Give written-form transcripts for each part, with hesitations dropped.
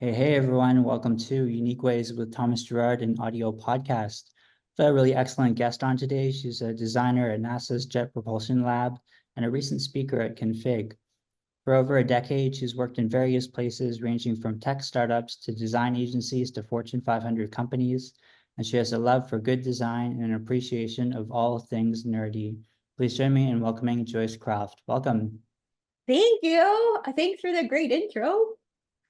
Hey everyone, welcome to Unique Ways with Thomas Gerard, an audio podcast. We have a really excellent guest on today. She's a designer at NASA's Jet Propulsion Lab and a recent speaker at Config. For over a decade, she's worked in various places ranging from tech startups to design agencies to Fortune 500 companies, and she has a love for good design and an appreciation of all things nerdy. Please join me in welcoming Joyce Croft. Welcome. Thank you. Thanks for the great intro.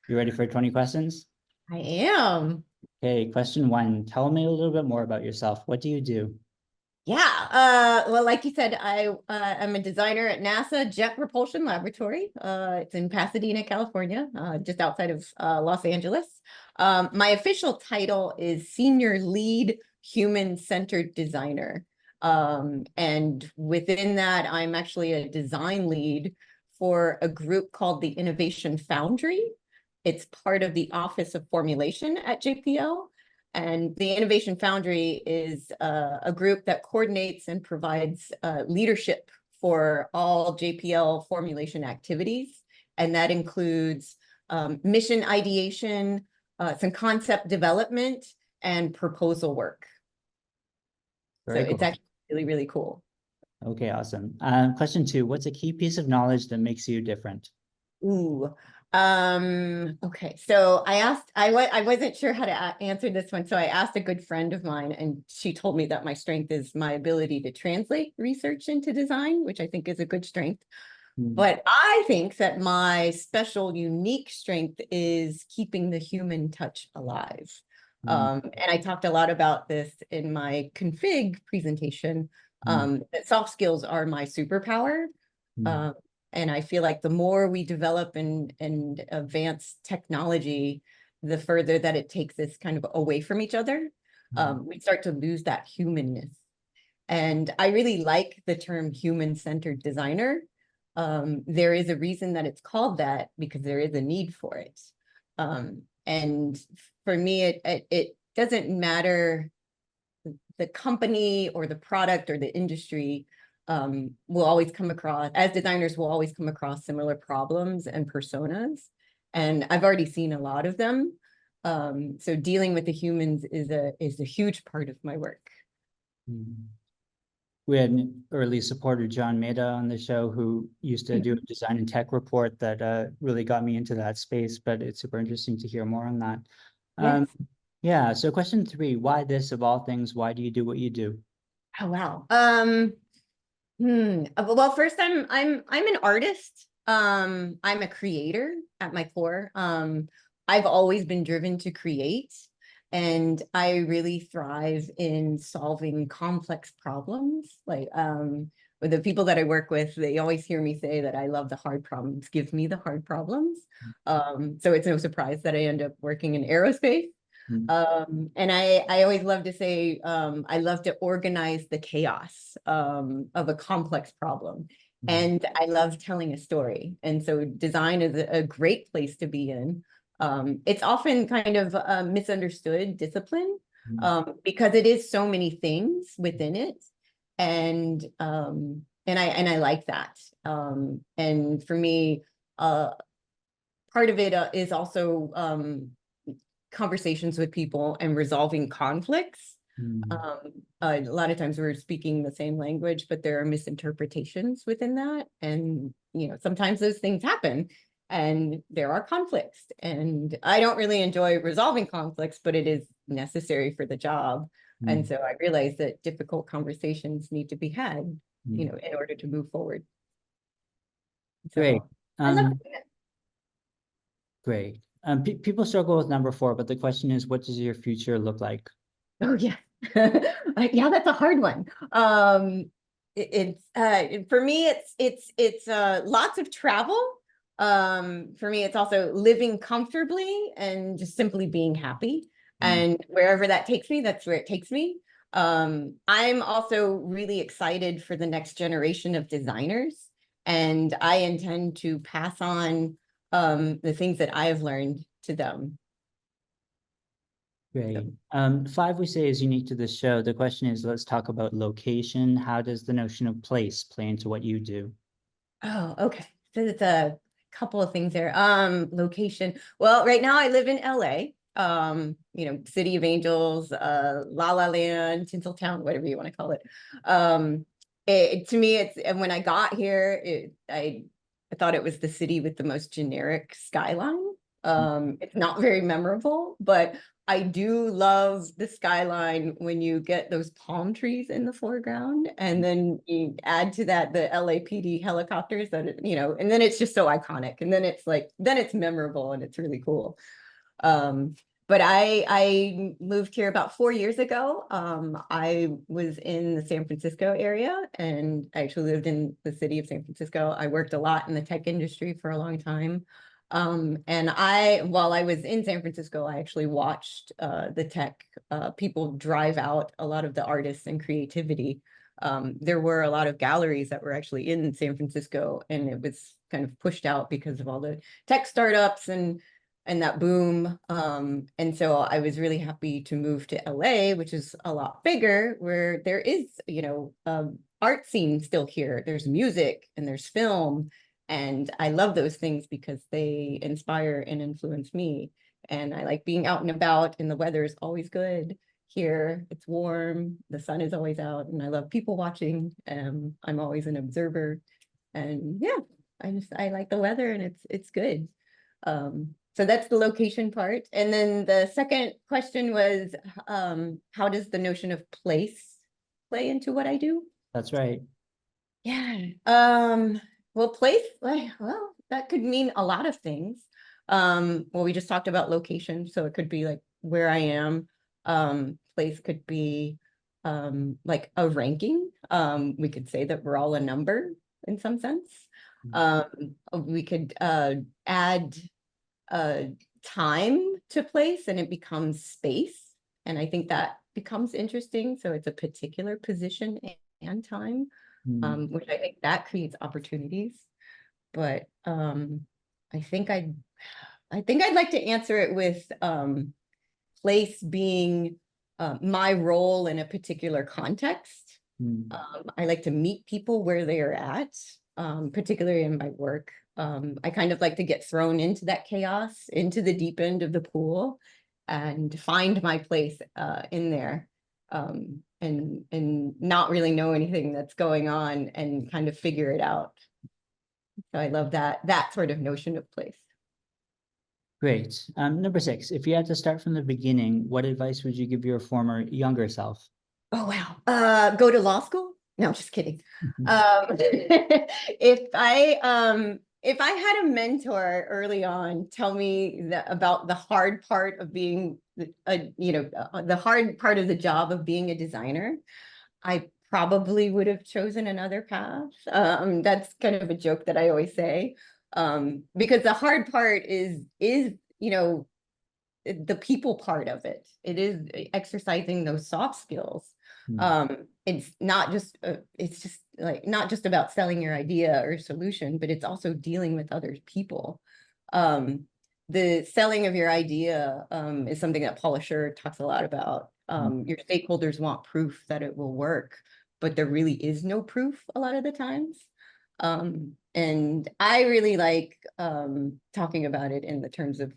You ready for 20 questions? I am. Okay, question one. Tell me a little bit more about yourself. What do you do? Yeah. Well, like you said, I'm a designer at NASA Jet Propulsion Laboratory. It's in Pasadena, California, just outside of Los Angeles. My official title is Senior Lead Human-Centered Designer. And within that, I'm actually a design lead for a group called the Innovation Foundry. It's part of the Office of Formulation at JPL. And the Innovation Foundry is a group that coordinates and provides leadership for all JPL formulation activities. And that includes mission ideation, some concept development, and proposal work. Very It's cool. actually really, really cool. Okay, awesome. Question two, what's a key piece of knowledge that makes you different? Ooh. Okay. So I wasn't sure how to answer this one. So I asked a good friend of mine, and she told me that my strength is my ability to translate research into design, which I think is a good strength. But I think that my special, unique strength is keeping the human touch alive. And I talked a lot about this in my config presentation, that soft skills are my superpower. And I feel like the more we develop and advance technology, the further that it takes us kind of away from each other. We start to lose that humanness. And I really like the term human-centered designer. There is a reason that it's called that because there is a need for it. And for me, it doesn't matter the company or the product or the industry. We'll always come across, as designers, we'll always come across similar problems and personas. And I've already seen a lot of them. So dealing with the humans is a huge part of my work. We had an early supporter, John Maeda, on the show, who used to do a design and tech report that really got me into that space, but it's super interesting to hear more on that. Yes. Yeah, so question three, why this of all things? Why do you do what you do? Oh, wow. Well, first, I'm an artist. I'm a creator at my core. I've always been driven to create, and I really thrive in solving complex problems. Like with the people that I work with, they always hear me say that I love the hard problems. Give me the hard problems. So it's no surprise that I end up working in aerospace. And I always love to say, I love to organize the chaos of a complex problem. And I love telling a story. And so design is a great place to be in. It's often kind of a misunderstood discipline because it is so many things within it. And I like that. And for me, part of it is also conversations with people and resolving conflicts. A lot of times we're speaking the same language, but there are misinterpretations within that. And, sometimes those things happen and there are conflicts. And I don't really enjoy resolving conflicts, but it is necessary for the job. And so I realized that difficult conversations need to be had, in order to move forward. So Great. I love it. Great. People struggle with number four, but the question is, what does your future look like? Oh, yeah. Yeah, that's a hard one. For me, it's lots of travel. For me, it's also living comfortably and just simply being happy. And wherever that takes me, that's where it takes me. I'm also really excited for the next generation of designers, and I intend to pass on the things that I have learned to them. Great. Five we say is unique to this show. The question is, let's talk about location. How does the notion of place play into what you do? Oh, okay. So couple of things there. Location. Well, right now I live in LA. City of Angels, La La Land, Tinseltown, whatever you want to call it. To me, and when I got here, I thought it was the city with the most generic skyline. It's not very memorable, but I do love the skyline when you get those palm trees in the foreground, and then you add to that the LAPD helicopters and then it's just so iconic, and then it's memorable and it's really cool. But I moved here about 4 years ago. I was in the San Francisco area, and I actually lived in the city of San Francisco. I worked a lot in the tech industry for a long time. And while I was in San Francisco, I actually watched the tech people drive out a lot of the artists and creativity. There were a lot of galleries that were actually in San Francisco, and it was kind of pushed out because of all the tech startups and that boom. And so I was really happy to move to LA, which is a lot bigger, where there is, art scene still here. There's music and there's film. And I love those things because they inspire and influence me. And I like being out and about, and the weather is always good here. It's warm, the sun is always out, and I love people watching. I'm always an observer. And yeah, I like the weather, and it's good. So that's the location part. And then the second question was, how does the notion of place play into what I do? That's right. Yeah. Well, place, well, that could mean a lot of things. Well, we just talked about location, so it could be like where I am. Place could be like a ranking. We could say that we're all a number in some sense. We could add time to place, and it becomes space. And I think that becomes interesting. So it's a particular position and time, which I think that creates opportunities. But I think I'd like to answer it with place being my role in a particular context. I like to meet people where they are at, particularly in my work. I kind of like to get thrown into that chaos, into the deep end of the pool, and find my place in there, and not really know anything that's going on, and kind of figure it out. So I love that sort of notion of place. Great. Number 6, if you had to start from the beginning, what advice would you give your former younger self? Oh, wow. Go to law school? No, I'm just kidding. If I had a mentor early on tell me about the hard part of being the hard part of the job of being a designer, I probably would have chosen another path. That's kind of a joke that I always say, because the hard part is the people part of it. It is exercising those soft skills. It's not just not just about selling your idea or solution, but it's also dealing with other people. The selling of your idea is something that Paula Scher talks a lot about. Your stakeholders want proof that it will work, but there really is no proof a lot of the times. And I really like talking about it in the terms of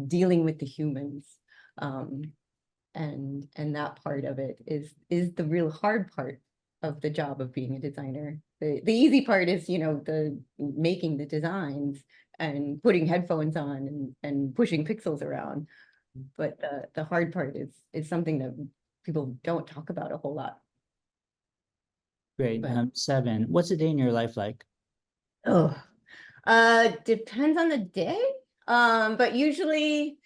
dealing with the humans, and that part of it is the real hard part of the job of being a designer. The easy part is the making the designs and putting headphones on and pushing pixels around, but the hard part is something that people don't talk about a whole lot. Great. But 7, what's a day in your life like? oh, depends on the day. But usually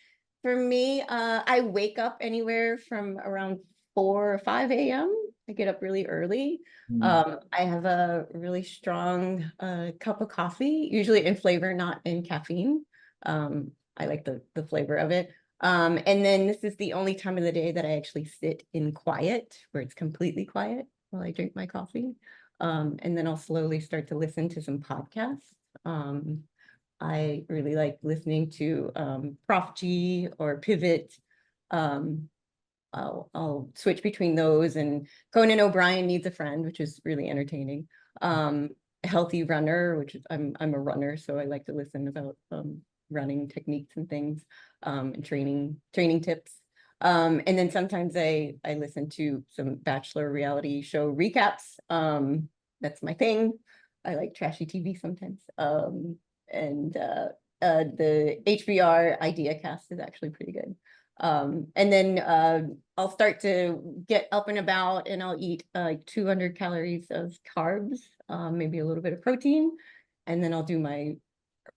for me, I wake up anywhere from around 4 or 5 a.m. I get up really early. I have a really strong cup of coffee, usually in flavor, not in caffeine. I like the flavor of it. And then this is the only time of the day that I actually sit in quiet, where it's completely quiet while I drink my coffee. And then I'll slowly start to listen to some podcasts. I really like listening to Croft or Pivot. I'll switch between those, and Conan O'Brien Needs a Friend, which is really entertaining. healthy runner, which I'm a runner, so I like to listen about running techniques and things, and training tips. And then sometimes I listen to some Bachelor reality show recaps. That's my thing. I like trashy TV sometimes. And the HBR Idea Cast is actually pretty good. And then I'll start to get up and about, and I'll eat like 200 calories of carbs, maybe a little bit of protein, and then I'll do my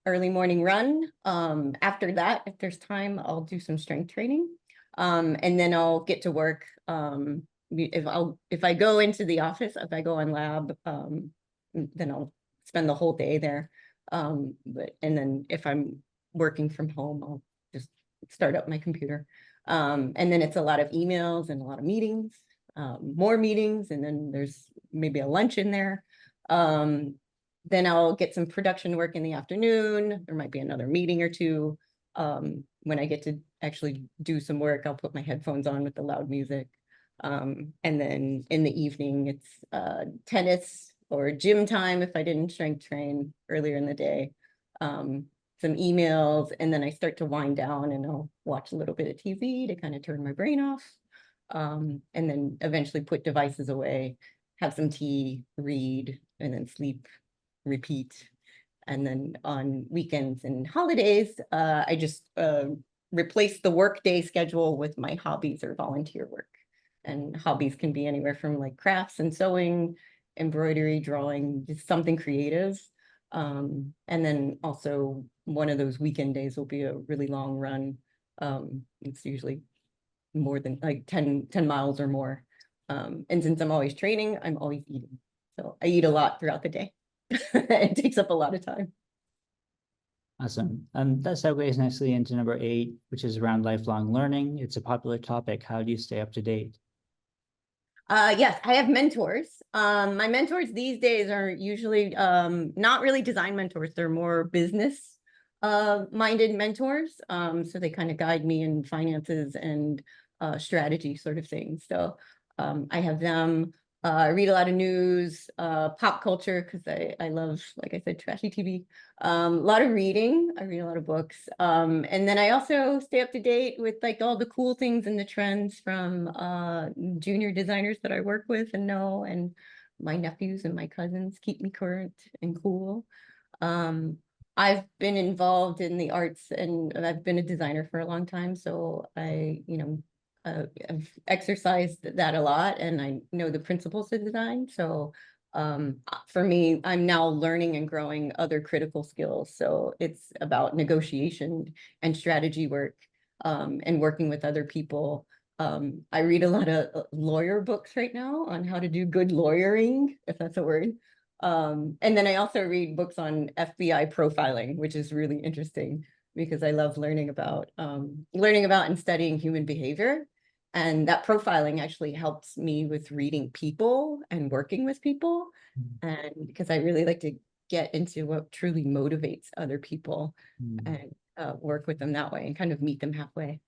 early morning run. After that, if there's time, I'll do some strength training. And then I'll get to work. If I go into the office, if I go on lab, then I'll spend the whole day there. And then if I'm working from home, I'll just start up my computer. And then it's a lot of emails and a lot of meetings, more meetings, and then there's maybe a lunch in there. Then I'll get some production work in the afternoon. There might be another meeting or two. When I get to actually do some work, I'll put my headphones on with the loud music. And then in the evening, it's tennis or gym time if I didn't strength train earlier in the day. Some emails, and then I start to wind down and I'll watch a little bit of TV to kind of turn my brain off. And then eventually put devices away, have some tea, read, and then sleep, repeat. And then on weekends and holidays, I just replace the workday schedule with my hobbies or volunteer work. And hobbies can be anywhere from like crafts and sewing, embroidery, drawing, just something creative. And then also one of those weekend days will be a really long run. It's usually more than like 10 miles or more. And since I'm always training, I'm always eating. So I eat a lot throughout the day. It takes up a lot of time. Awesome. That segues nicely into number 8, which is around lifelong learning. It's a popular topic. How do you stay up to date? Yes, I have mentors. My mentors these days are usually not really design mentors. They're more business minded mentors. So they kind of guide me in finances and strategy sort of things. So I have them. I read a lot of news, pop culture, because I love, like I said, trashy TV. A lot of reading. I read a lot of books. And then I also stay up to date with like all the cool things and the trends from junior designers that I work with and know, and my nephews and my cousins keep me current and cool. Um, I've been involved in the arts and I've been a designer for a long time, so I've exercised that a lot and I know the principles of design. So for me, I'm now learning and growing other critical skills. So it's about negotiation and strategy work, and working with other people. I read a lot of lawyer books right now on how to do good lawyering, if that's a word. And then I also read books on FBI profiling, which is really interesting because I love learning about and studying human behavior. And that profiling actually helps me with reading people and working with people. And because I really like to get into what truly motivates other people and work with them that way and kind of meet them halfway.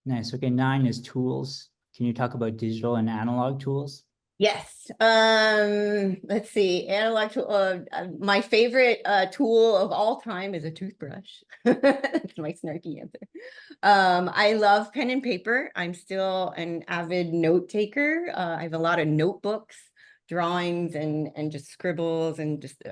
Nice. Okay, 9 is tools. Can you talk about digital and analog tools? Yes. Let's see. Analog tool. My favorite tool of all time is a toothbrush. That's my snarky answer. I love pen and paper. I'm still an avid note taker. I have a lot of notebooks, drawings, and just scribbles and just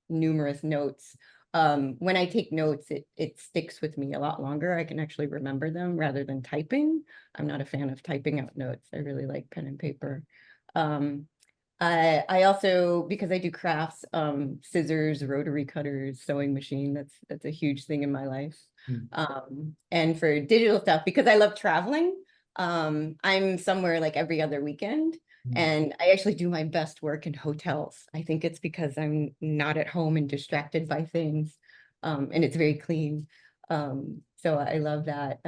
numerous notes. When I take notes, it sticks with me a lot longer. I can actually remember them rather than typing. I'm not a fan of typing out notes. I really like pen and paper. I also, because I do crafts, scissors, rotary cutters, sewing machine, that's a huge thing in my life. And for digital stuff, because I love traveling, I'm somewhere like every other weekend. And I actually do my best work in hotels. I think it's because I'm not at home and distracted by things. And it's very clean. So I love that.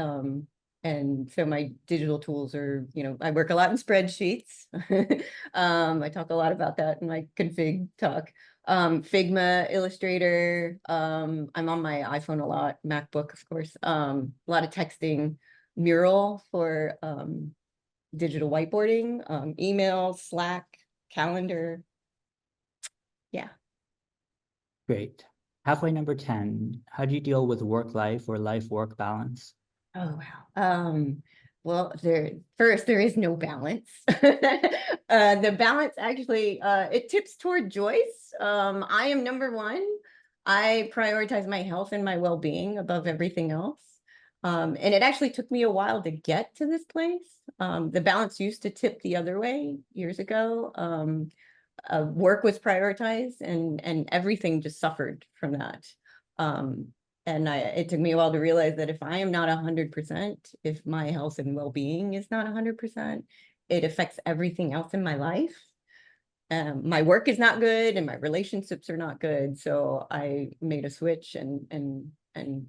And so my digital tools are, I work a lot in spreadsheets. I talk a lot about that in my config talk. Figma, Illustrator. I'm on my iPhone a lot, MacBook, of course. A lot of texting, Mural for digital whiteboarding, email, Slack, calendar. Yeah. Great. Halfway number 10, how do you deal with work-life or life-work balance? Oh, wow. Well, there is no balance. The balance actually, it tips toward Joyce. I am number one. I prioritize my health and my well-being above everything else. And it actually took me a while to get to this place. The balance used to tip the other way years ago. Work was prioritized and everything just suffered from that. Um, and it took me a while to realize that if I am not 100%, if my health and well-being is not 100%, it affects everything else in my life. My work is not good and my relationships are not good. So I made a switch and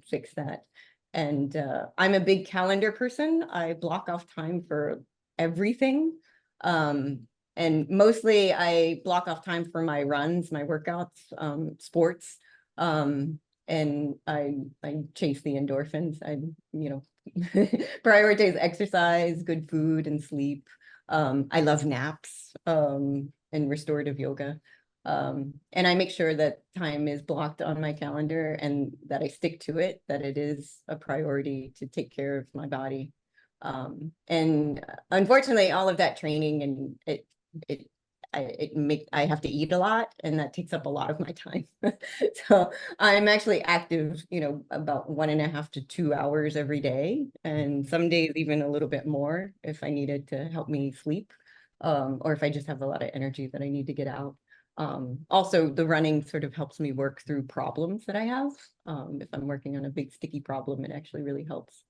fixed that. And I'm a big calendar person. I block off time for everything. Um, and mostly I block off time for my runs, my workouts, sports. And I chase the endorphins. I, prioritize exercise, good food, and sleep. I love naps, and restorative yoga. And I make sure that time is blocked on my calendar and that I stick to it, that it is a priority to take care of my body. And unfortunately, all of that training and it I have to eat a lot and that takes up a lot of my time. So I'm actually active, about 1.5 to 2 hours every day, and some days even a little bit more if I needed to help me sleep, or if I just have a lot of energy that I need to get out. Also, the running sort of helps me work through problems that I have. If I'm working on a big sticky problem, it actually really helps.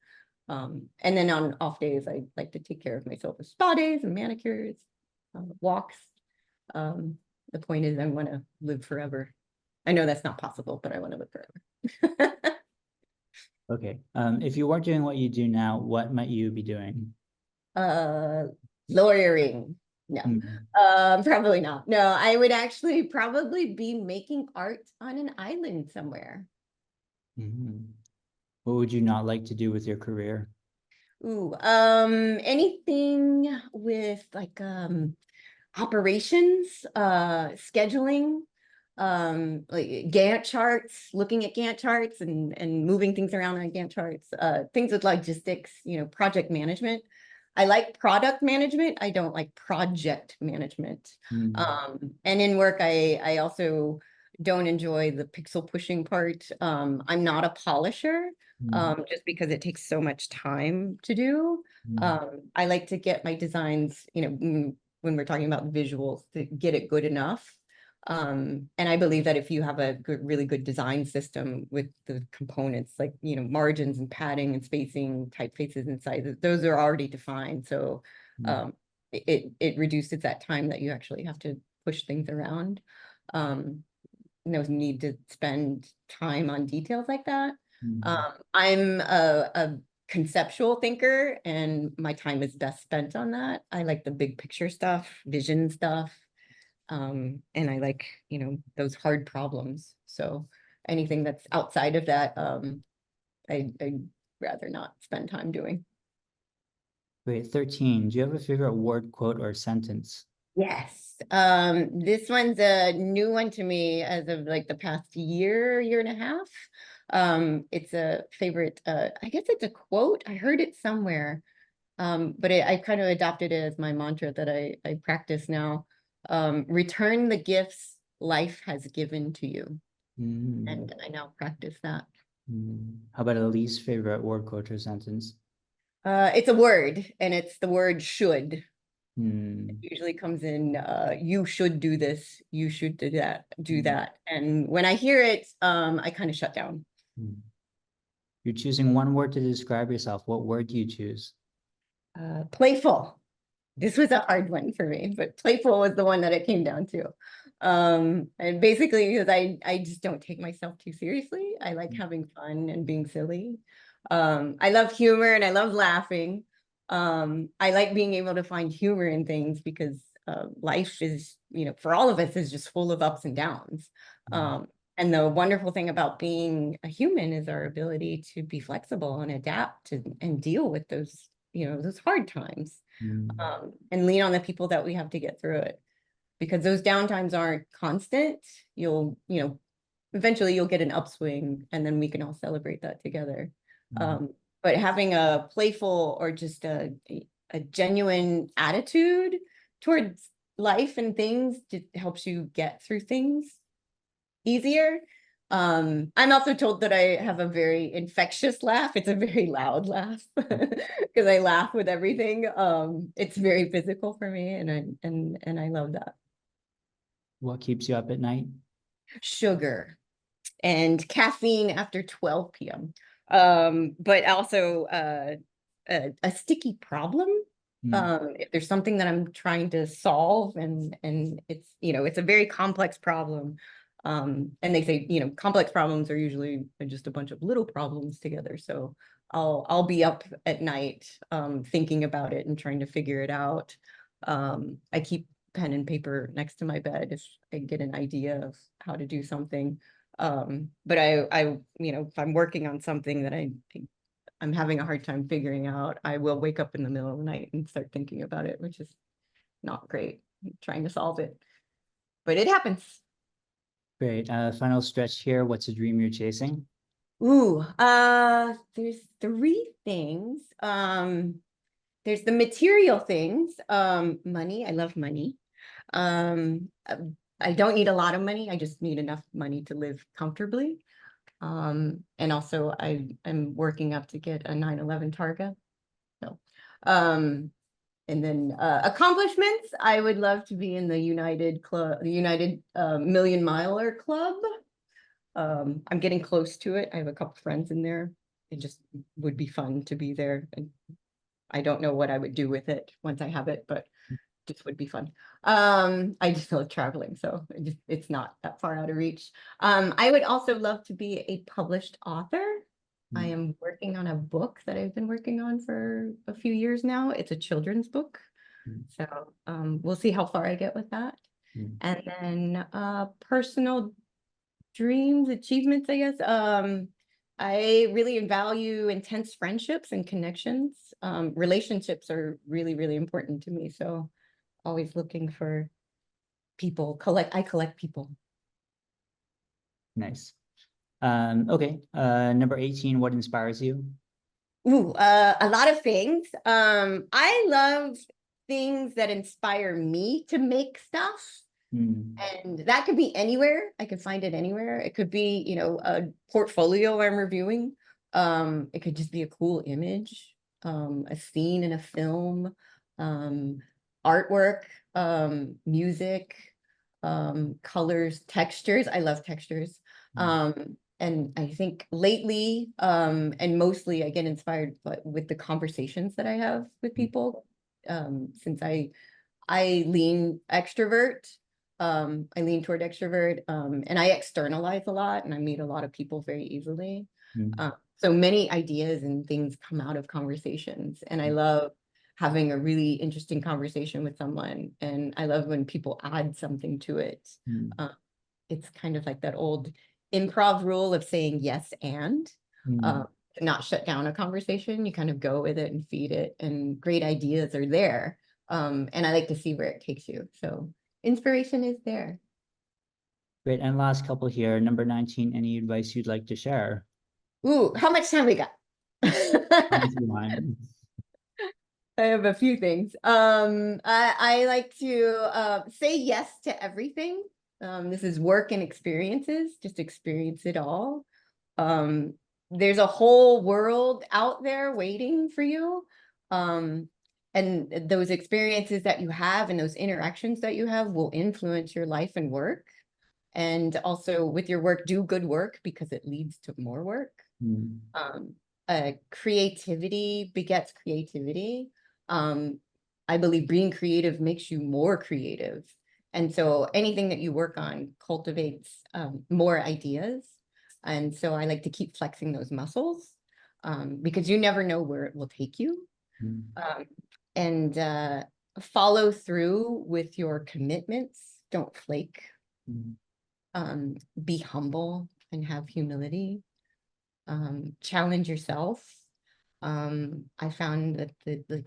And then on off days, I like to take care of myself with spa days and manicures, walks. Um, the point is I want to live forever. I know that's not possible, but I want to live forever. Okay. If you weren't doing what you do now, what might you be doing? uh Lawyering. No. Hmm. Probably not. No, I would actually probably be making art on an island somewhere. Mhm. What would you not like to do with your career? Ooh, anything with like operations, scheduling, like Gantt charts, looking at Gantt charts and moving things around on Gantt charts, things with logistics, project management. I like product management. I don't like project management. Mm. And in work, I also don't enjoy the pixel pushing part. I'm not a polisher, Mm. just because it takes so much time to do. Mm. I like to get my designs, when we're talking about visuals, to get it good enough. And I believe that if you have a really good design system with the components, like, margins and padding and spacing, typefaces and sizes, those are already defined. So Mm. um, it reduces that time that you actually have to push things around. No need to spend time on details like that. Mm. I'm a conceptual thinker and my time is best spent on that. I like the big picture stuff, vision stuff. And I like, those hard problems. So anything that's outside of that, I'd rather not spend time doing. Wait, 13. Do you have a favorite word, quote, or sentence? Yes. This one's a new one to me as of like the past year and a half. It's a favorite, I guess it's a quote. I heard it somewhere. But I kind of adopted it as my mantra that I practice now. Return the gifts life has given to you. Mm. And I now practice that. Mm. How about a least favorite word, quote, or sentence? It's a word, and it's the word should. It Mm. usually comes in, you should do this, you should do Mm. that. And when I hear it, I kind of shut down. Mm. You're choosing one word to describe yourself. What word do you choose? Playful. This was a hard one for me, but playful was the one that it came down to. And basically because I just don't take myself too seriously. I like having fun and being silly. I love humor and I love laughing. I like being able to find humor in things because life is, for all of us is just full of ups and downs. Mm. And the wonderful thing about being a human is our ability to be flexible and adapt and deal with those hard times, Mm. and lean on the people that we have to get through it. because those downtimes aren't constant. Eventually you'll get an upswing, and then we can all celebrate that together. But having a playful or just a genuine attitude towards life and things just helps you get through things easier. I'm also told that I have a very infectious laugh. It's a very loud laugh because I laugh with everything. It's very physical for me, and I love that. What keeps you up at night? Sugar and caffeine after 12 p.m. But also a sticky problem. If there's something that I'm trying to solve, and it's a very complex problem. And they say, complex problems are usually just a bunch of little problems together. So I'll be up at night thinking about it and trying to figure it out. I keep pen and paper next to my bed if I get an idea of how to do something. But if I'm working on something that I'm having a hard time figuring out, I will wake up in the middle of the night and start thinking about it, which is not great, trying to solve it, but it happens. Great. Final stretch here. What's a dream you're chasing? Ooh, there's three things. There's the material things. Money. I love money. I don't need a lot of money. I just need enough money to live comfortably. And also I'm working up to get a 9/11 target. So, and then accomplishments, I would love to be in the United Million Miler Club. I'm getting close to it. I have a couple friends in there. It just would be fun to be there. And I don't know what I would do with it once I have it, but just would be fun. I just love traveling, so it's not that far out of reach. I would also love to be a published author. I am working on a book that I've been working on for a few years now. It's a children's book. So we'll see how far I get with that. And then personal dreams, achievements, I guess. I really value intense friendships and connections. Relationships are really, really important to me. So always looking for people. I collect people. Nice. Okay. Number 18, what inspires you? Ooh, a lot of things. I love things that inspire me to make stuff. And that could be anywhere. I could find it anywhere. It could be, a portfolio I'm reviewing. It could just be a cool image, a scene in a film, artwork, music, colors, textures. I love textures. And I think lately, and mostly I get inspired with the conversations that I have with people. Since I lean extrovert. I lean toward extrovert, and I externalize a lot, and I meet a lot of people very easily. So many ideas and things come out of conversations, and I love having a really interesting conversation with someone, and I love when people add something to it. It's kind of like that old improv rule of saying yes and not shut down a conversation. You kind of go with it and feed it, and great ideas are there. And I like to see where it takes you. So inspiration is there. Great. And last couple here, number 19, any advice you'd like to share? Ooh, how much time we got? I have a few things. I like to say yes to everything. This is work and experiences. Just experience it all. There's a whole world out there waiting for you. And those experiences that you have and those interactions that you have will influence your life and work. And also with your work, do good work because it leads to more work. Creativity begets creativity. I believe being creative makes you more creative. And so anything that you work on cultivates more ideas. And so I like to keep flexing those muscles because you never know where it will take you. And follow through with your commitments. Don't flake. Be humble and have humility. Challenge yourself. I found that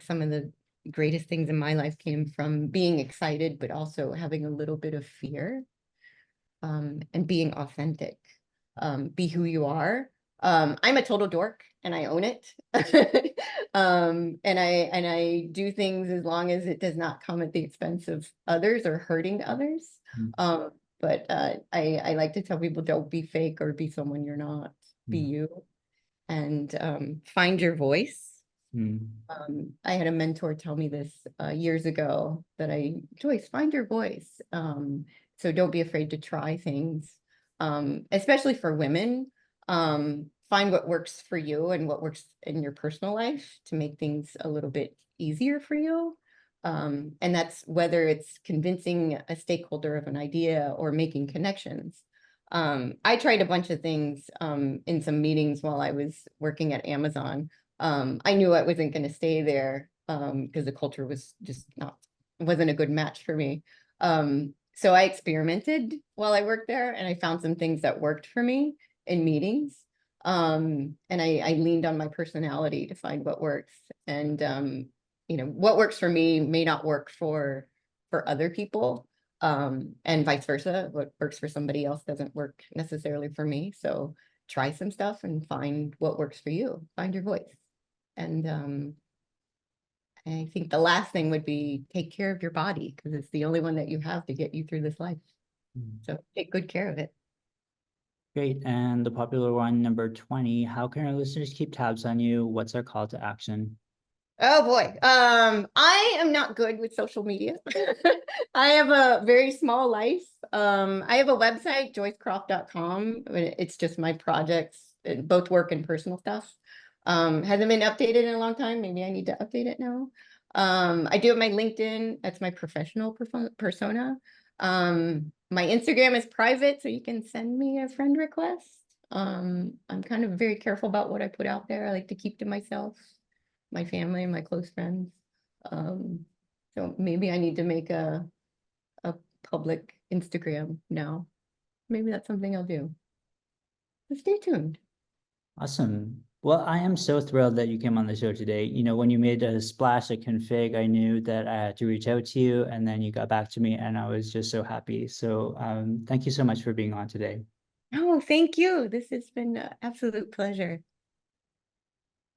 some of the greatest things in my life came from being excited, but also having a little bit of fear, and being authentic. Be who you are. I'm a total dork and I own it. And I do things as long as it does not come at the expense of others or hurting others. Mm. But I like to tell people, don't be fake or be someone you're not. Be Mm. you, and find your voice. Mm. I had a mentor tell me this years ago, that Joyce, find your voice. So don't be afraid to try things, especially for women. Find what works for you and what works in your personal life to make things a little bit easier for you. And that's whether it's convincing a stakeholder of an idea or making connections. I tried a bunch of things in some meetings while I was working at Amazon. I knew I wasn't going to stay there because the culture was just wasn't a good match for me. So I experimented while I worked there, and I found some things that worked for me in meetings. And I leaned on my personality to find what works. And what works for me may not work for other people. And vice versa. What works for somebody else doesn't work necessarily for me. So try some stuff and find what works for you. Find your voice. And I think the last thing would be take care of your body, because it's the only one that you have to get you through this life. Mm. So take good care of it. Great. And the popular one, number 20, how can our listeners keep tabs on you? What's our call to action? Oh boy. I am not good with social media. I have a very small life. I have a website, joycecroft.com. It's just my projects, both work and personal stuff. Hasn't been updated in a long time. Maybe I need to update it now. I do have my LinkedIn. That's my professional persona. My Instagram is private, so you can send me a friend request. I'm kind of very careful about what I put out there. I like to keep to myself, my family, my close friends. So maybe I need to make a public Instagram now. Maybe that's something I'll do. But stay tuned. Awesome. Well, I am so thrilled that you came on the show today. When you made a splash at Config, I knew that I had to reach out to you, and then you got back to me, and I was just so happy. So thank you so much for being on today. Oh, thank you. This has been an absolute pleasure.